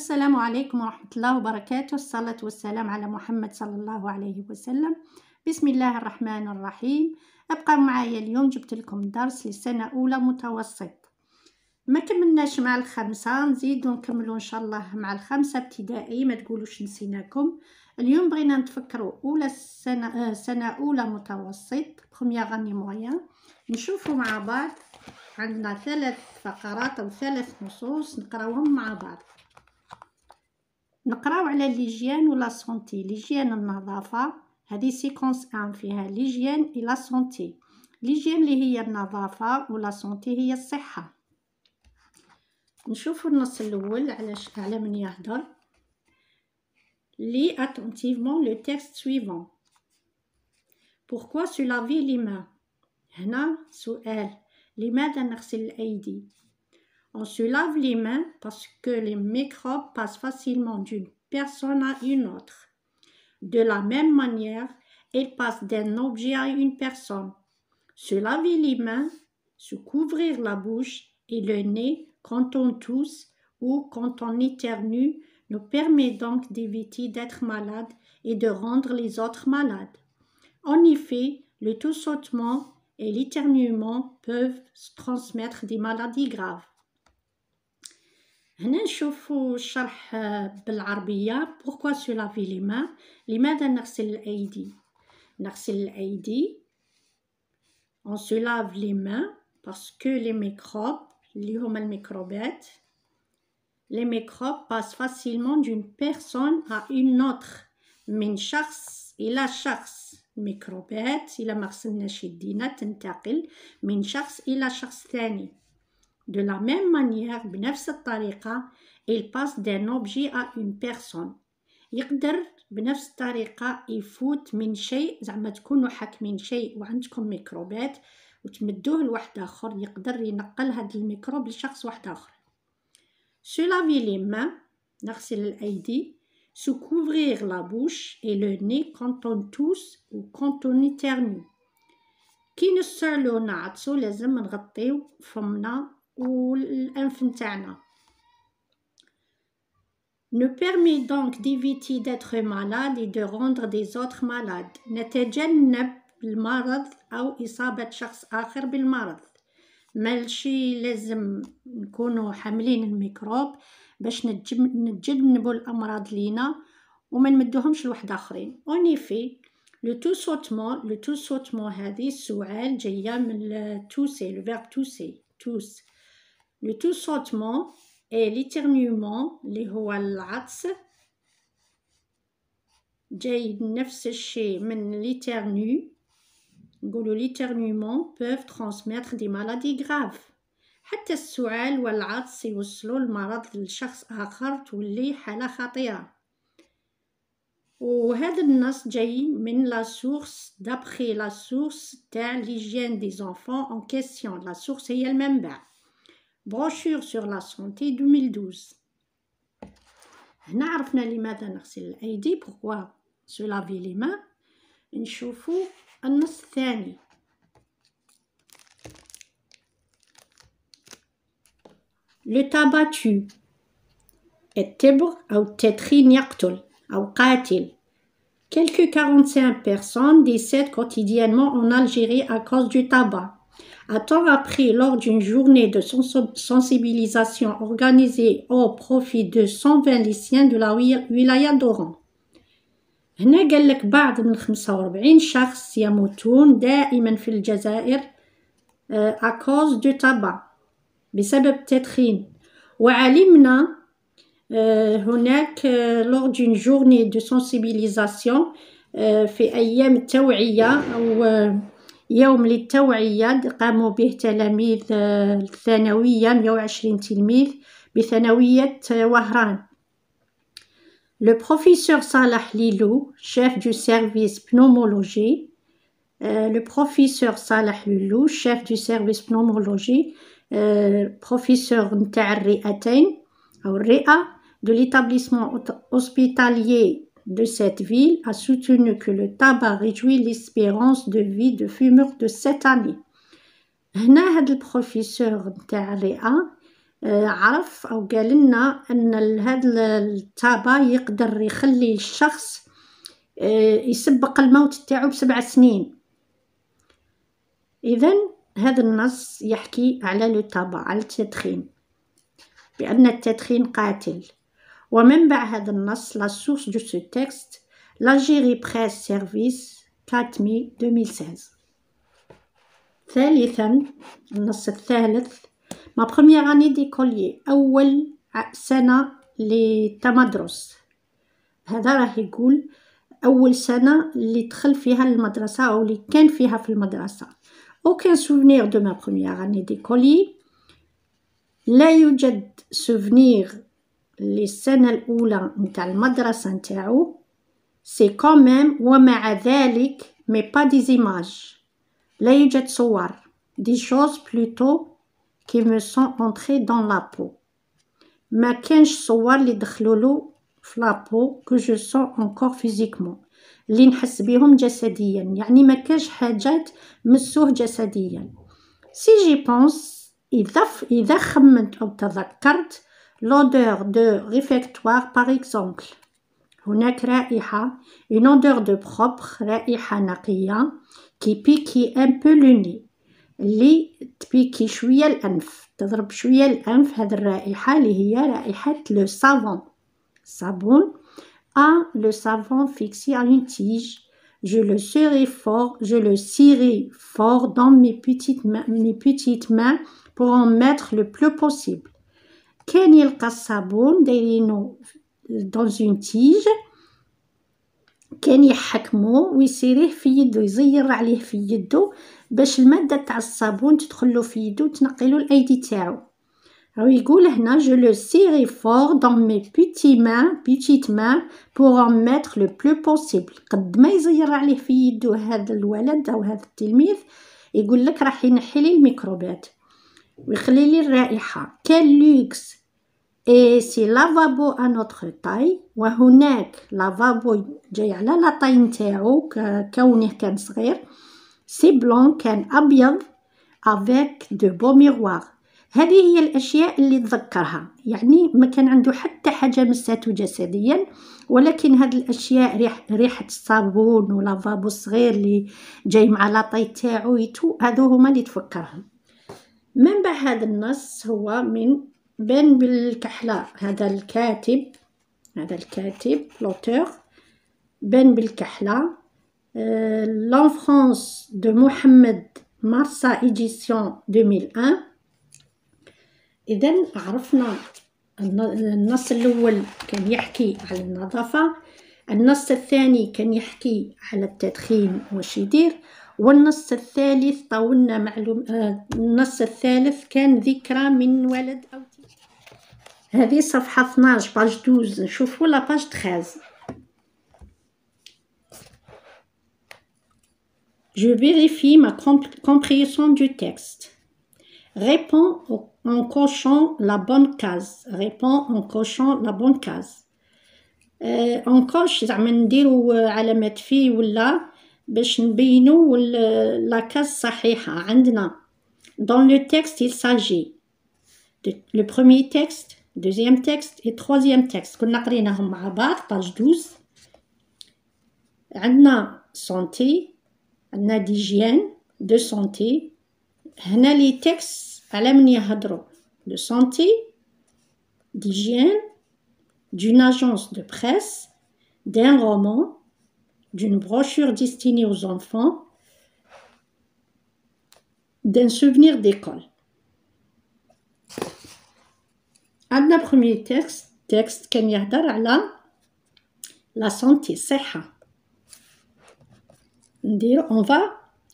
السلام عليكم ورحمة الله وبركاته. الصلاة والسلام على محمد صلى الله عليه وسلم. بسم الله الرحمن الرحيم. ابقى معايا اليوم، جبت لكم درس لسنة أولى متوسط. ما كملناش مع الخمسة، نزيدو نكملو إن شاء الله مع الخمسة ابتدائي، ما تقولوش نسيناكم. اليوم بغينا نتفكروا سنة أولى متوسط بخومييغ اني مويان. نشوفوا مع بعض، عندنا 3 فقرات أو 3 نصوص نقراوهم مع بعض. نقراو على ليجيان ولا سونتي. ليجيان النظافة، هذه سيكونس 1 فيها ليجيان إلى سونتي. ليجيان اللي هي النظافة ولا سونتي هي الصحة. نشوفوا النص الأول على من يهدر. Lis attentivement le texte suivant. Pourquoi se laver les mains؟ هنا سؤال، لماذا نغسل الأيدي؟ On se lave les mains parce que les microbes passent facilement d'une personne à une autre. De la même manière, ils passent d'un objet à une personne. Se laver les mains, se couvrir la bouche et le nez quand on tousse ou quand on éternue nous permet donc d'éviter d'être malade et de rendre les autres malades. En effet, le toussotement et l'éternuement peuvent transmettre des maladies graves. هنا نشوفوا الشرح بالعربية. Pourquoi se laver les mains؟ لماذا نغسل الأيدي؟ نغسل الأيدي On se lave les mains parce que les microbes اللي هما الميكروبات les microbes passent facilement d'une personne à une autre. من شخص إلى شخص. ميكروبات إلى ما غسلناش يدينا تنتقل من شخص إلى شخص ثاني. De la même manière, بنفس الطريقة, il passe d'un objet à une personne. يقدر بنفس الطريقة يفوت من شيء، زعما تكونوا حاكمين شيء وعندكم ميكروبات وتمدوه لواحد آخر، يقدر ينقل هذا الميكروب لشخص واحد آخر. Se laver les mains, نغسل الأيدي. Se couvrir la bouche et le nez quand on tousse ou quand on éternue. كي نسعلو نعطسو لازم نغطيو فمنا والأنف نتاعنا. Ne permet donc d'éviter d'être malade et de rendre des autres malades. نتجنب المرض أو إصابة شخص آخر بالمرض. ماشي لازم نكونوا حاملين الميكروب باش نتجنبوا الأمراض لينا وما نمدوهمش لواحد آخرين. En effet, le toussotement هذه السؤال جاية من tousser, le verbe tousser, tousse. Le toussotement et l'éternuement اللي هو العطس جاي نفس الشيء من l'éternue. نقولوا l'éternuement peuvent transmettre des maladies graves. حتى السعال والعطس يوصلوا المرض لشخص آخر تولي حالة خطيرة. وهذا النص جاي من la source d'après la source تاع l'hygiène des enfants en question. La source هي المنبع. Brochure sur la santé 2012. هنا عرفنا لماذا نغسل الأيدي. Pourquoi se laver les mains. نشوفوا النص الثاني. Le tabac tue. التبغ أو التدخين يقتل أو قاتل. Quelques 45 personnes décèdent quotidiennement en Algérie à cause du tabac. Un temps après, lors d'une journée de sensibilisation organisée au profit de 120 lycéens de la wilaya d'Oran. هنا قال لك بعض من 45 شخص يموتون دائما في الجزائر à cause du tabac بسبب التدخين. وعلمنا هناك lors d'une journée de sensibilisation في أيام التوعية أو يوم للتوعية قاموا به تلاميذ الثانوية 120 تلميذ بثانوية وهران. Le professeur Salah Lilou, chef du service pneumologie, professeur نتاع الرئتين أو الرئة de l'établissement hospitalier de cette ville, a soutenu que le tabac réduit l'espérance de vie de fumeurs de 7 années. هنا هذا البروفيسور نتاع الرئة عرف أو قال لنا أن هذا التابا يقدر يخلي الشخص يسبق الموت تاعو ب7 سنين. إذن هذا النص يحكي على لو تابا، على التدخين، بأن التدخين قاتل. ومنبع هذا النص لا سورس دو سو تكست l'Algérie Presse Service 4 ماي 2016. ثالثا النص الثالث ما première année d'écolier، أول سنة للتمدرس. هذا راه يقول أول سنة اللي دخل فيها المدرسة أو اللي كان فيها في المدرسة. aucun souvenir de ma première année d'écolier، لا يوجد souvenir للسنة الأولى نتاع المدرسة نتاعو. c'est quand même ومع ذلك mais pas des images، لا يوجد صور، des choses plutôt qui me sont entrées dans la peau، ما كانش صور اللي دخلولو في لا peau que je sens encore physiquement، اللي نحس بيهم جسديا، يعني ما كانش حاجات مسوه جسديا. si j'y pense، إذا خمنت أو تذكرت l'odeur de réfectoire par exemple، هناك رائحة une odeur de propre، رائحة نقية qui pique un peu le nez، اللي تبيكي شوية الأنف، تضرب شوية الأنف. هذه الرائحة اللي هي رائحة لو savon، صابون. le savon fixé à une tige، je le cirerai fort dans mes petites mains pour en mettre le plus possible. كان يلقى الصابون دايرينو dans une tige، كان يحكمو ويسيريه في يدو، يزير عليه في يدو باش المادة تاع الصابون تدخلو في يدو وتنقلو الأيدي تاعو. أو يقول هنا je le serrai fort dans mes petites mains pour en mettre le plus possible. قد ما يزير عليه في يدو هذا الولد أو هذا التلميذ، يقول لك راح ينحي لي الميكروبات ويخلي لي الرائحة. quel luxe et c'est lavabo à notre taille، وهناك لافابو جاي على لا طاي نتاعو كونه كان صغير. c'est blanc، كان أبيض avec de beaux miroirs. هذه هي الأشياء اللي تذكرها، يعني ما كان عنده حتى حاجة مساتو جسديا، ولكن هذه الأشياء ريحة الصابون ولافابو الصغير اللي جاي مع لاطاي تاعو هذو هما اللي تفكرهم. منبع هذا النص هو من بن بالكحلة، هذا الكاتب لوتور بن بالكحلة. l'enfance de محمد مرسى إديسيون 2001. إذن عرفنا النص الأول كان يحكي على النظافة، النص الثاني كان يحكي على التدخين واش يدير، والنص الثالث طولنا النص الثالث كان ذكرى من ولد أو هذه صفحة 12 باج 12، نشوفوا لا باج 13. Je vérifie ma compréhension du texte. Réponds en cochant la bonne case. Réponds en cochant la bonne case. نكوش زعما نديرو علامات فيه ولا باش نبينو لا كاز صحيحة. عندنا dans le texte il s'agit de le premier texte، deuxième texte et troisième texte، كنا قريناهم مع بعض باج 12. عندنا santé، عندنا d'hygiène de santé. هنا لي تكست على من يهضروا de santé، d'hygiène، d'une agence de presse، d'un roman، d'une brochure destinée aux enfants، d'un souvenir d'école. عندنا premier texte كان يهضر على la santé، الصحة. ندير on va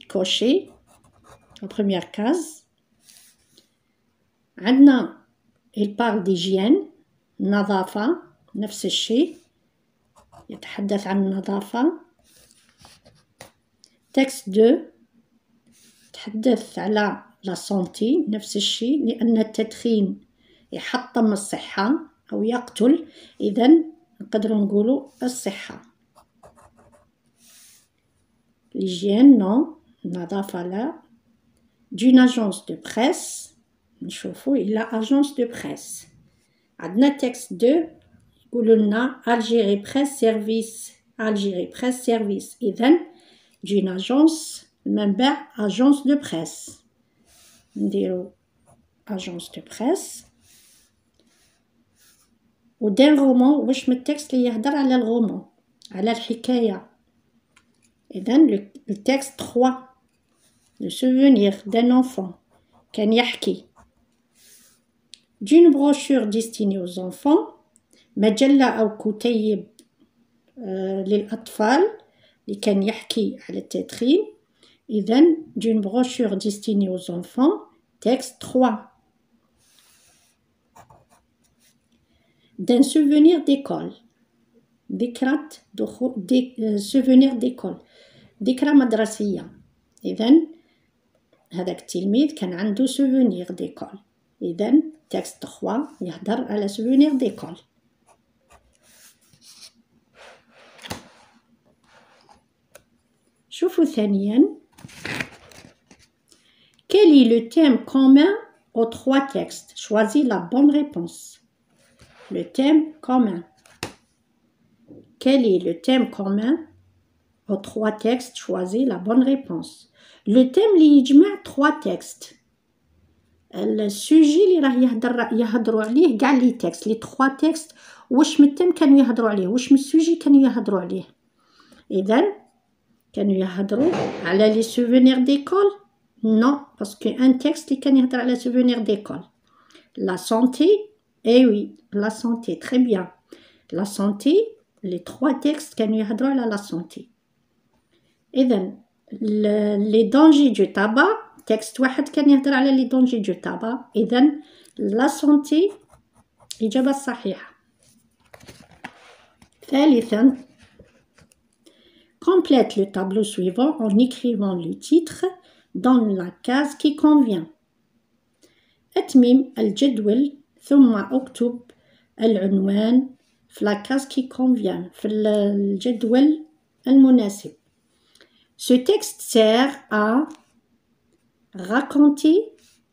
cocher la première case. عندنا il parle d'hygiène، نظافة، نفس الشيء يتحدث عن النظافة. texte 2 تحدث على la santé، نفس الشيء لأن التدخين يحطم الصحة أو يقتل، إذن نقدر نقولوا الصحة. l'hygiène non، النظافة لا. d'une agence de presse، نشوفوا إلى agence de presse. عندنا texte 2 يقولوا لنا Algérie Presse Service. Algérie Presse Service. إذن d'une agence منبع agence de presse. نديرو agence de presse. ودان رومان واش من التكست اللي يهدر على الغومون على الحكاية. إذن التكست 3 le souvenir d'un enfant كان يحكي d'une brochure destinée aux enfants مجلة أو كتيب للأطفال اللي كان يحكي على التدخين. إذن d'une brochure destinée aux enfants texte 3 d'un souvenir d'école ذكرى souvenir d'école ذكرى مدرسية. إذن هذاك التلميذ كان عنده souvenir d'école. إذن texte 3 يهدر على souvenir d'école. شوفوا ثانيا quel est le thème commun aux 3 textes. Choisis la bonne réponse. Le thème commun. Quel est le thème commun aux 3 textes? Choisis la bonne réponse. Le thème اللي يجمع 3 textes. السوجي اللي راه يهضروا عليه كاع لي تكست لي 3 تكست واش من التم كانوا يهضروا عليه واش من السوجي كانوا يهضروا عليه. اذا كانوا يهضروا على لي سوفونير ديكول نو باسكو ان تكست اللي كان يهضر على سوفونير ديكول. لا سانتي اي وي لا سانتي تري بيان لا سانتي لي 3 تكست كانوا يهضروا على لا سانتي. اذا لي دونجي دو تابا تكست واحد كان يهضر على لي دونجي دو تابا. إذن لا سونتي إجابة صحيحة. ثالثا complète le tableau suivant en écrivant le titre dans la case qui convient. أتمم الجدول ثم اكتب العنوان في la case qui convient في الجدول المناسب. Ce texte sert à raconter,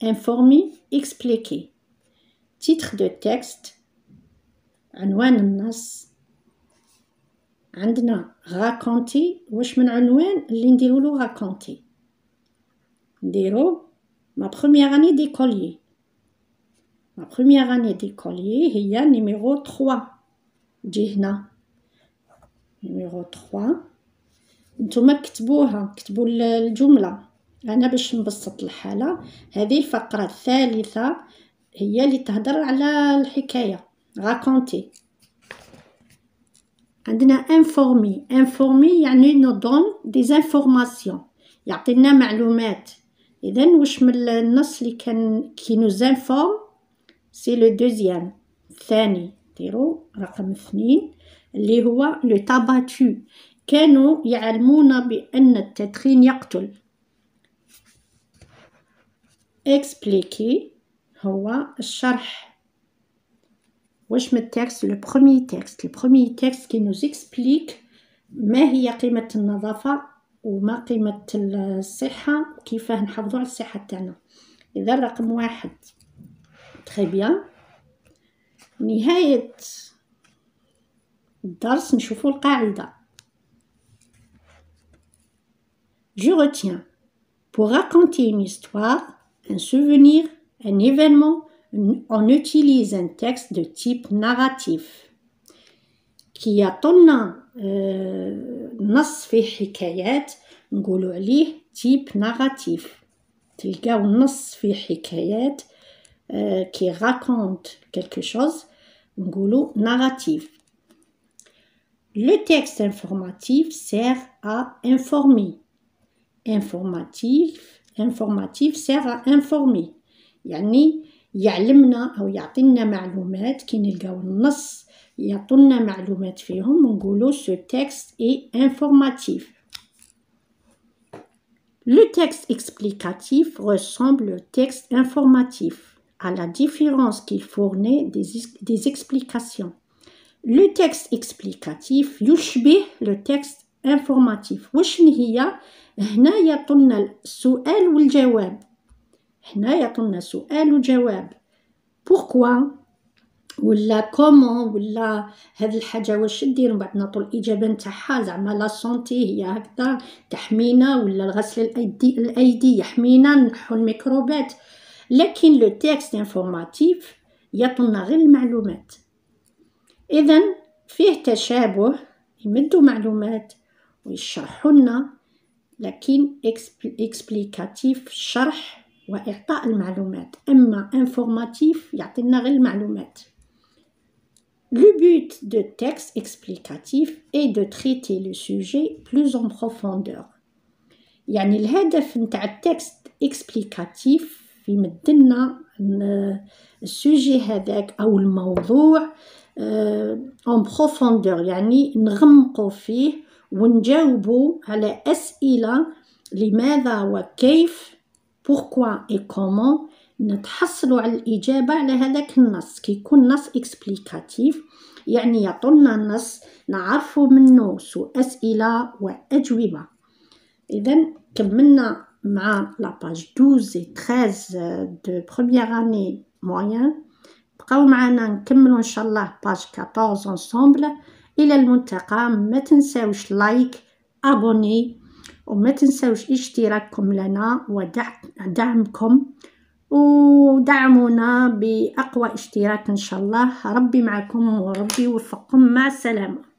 informer, expliquer. Titre de texte عنوان النص. عندنا raconter واش من عنوان اللي نديرولو raconter. نديرو ma première année d'écolier. Ma première année d'écolier هي numéro 3. تجي هنا numéro 3. نتوما كتبوها كتبوا الجملة. أنا باش نبسط الحالة هذه الفقرة الثالثة هي اللي تهدر على الحكاية raconter. عندنا informer يعني nous donne des informations يعطينا معلومات. إذن واش من النص اللي كان qui nous informe c'est le deuxième الثاني. ديرو رقم 2 اللي هو le tabac. كانوا يعلمون بأن التدخين يقتل. expliquer هو الشرح. واش من التكست le premier texte qui nous explique ما هي قيمة النظافة وما قيمة الصحة وكيفاه نحافظوا على الصحة تاعنا. إذا رقم 1 très bien. نهاية الدرس نشوفوا القاعدة. Je retiens pour raconter une histoire, un souvenir, un événement, on utilise un texte de type narratif. كي يعطونا نص فيه حكايات نقولوا عليه type narratif. تلقاو نص فيه حكايات كي raconte quelque chose نقولوا narratif. Le texte informatif sert à informer. informatif sert à informer يعني يعلمنا أو يعطينا معلومات. كي نلقاو النص يعطونا معلومات فيهم ونقولوا ce texte est informatif. Le texte explicatif ressemble au texte informatif à la différence qu'il fournit des explications. Le texte explicatif يشبه le texte informatif. وش هي؟ هنا يعطونا السؤال والجواب هنا يعطونا سؤال وجواب. pourquoi ولا كومون ولا هاد الحاجة واش دير، من بعد نعطو الإجابة نتاعها. زعما لا سونتي هي هكذا تحمينا، ولا غسل الأيدي يحمينا نحو الميكروبات. لكن لو تكست انفورماتيف يعطونا غير المعلومات. إذن فيه تشابه، يمدوا معلومات ويشرحوا لنا، لكن اكسبليكاتيف شرح وإعطاء المعلومات، أما انفورماتيف يعطينا غير المعلومات. Le but de texte explicatif est de traiter le sujet plus en profondeur. يعني الهدف نتاع التكست اكسبليكاتيف يمدلنا السوجي هذاك أو الموضوع en profondeur، يعني نغمقوا فيه ونجاوبوا على أسئلة لماذا وكيف، pourquoi et comment، نتحصلوا على الإجابة على هذاك النص. كي يكون نص إكسبليكاتيف يعني يعطونا النص نعرفوا منه أسئلة وأجوبة. إذن كملنا مع la page 12 et 13 de première année moyenne. بقاو معنا نكملوا إن شاء الله page 14 ensemble. إلى الملتقى. ما تنساوش لايك، أبوني، وما تنساوش اشتراككم لنا ودعمكم، ودعمونا بأقوى اشتراك إن شاء الله. ربي معكم وربي يوفقكم. مع السلامة.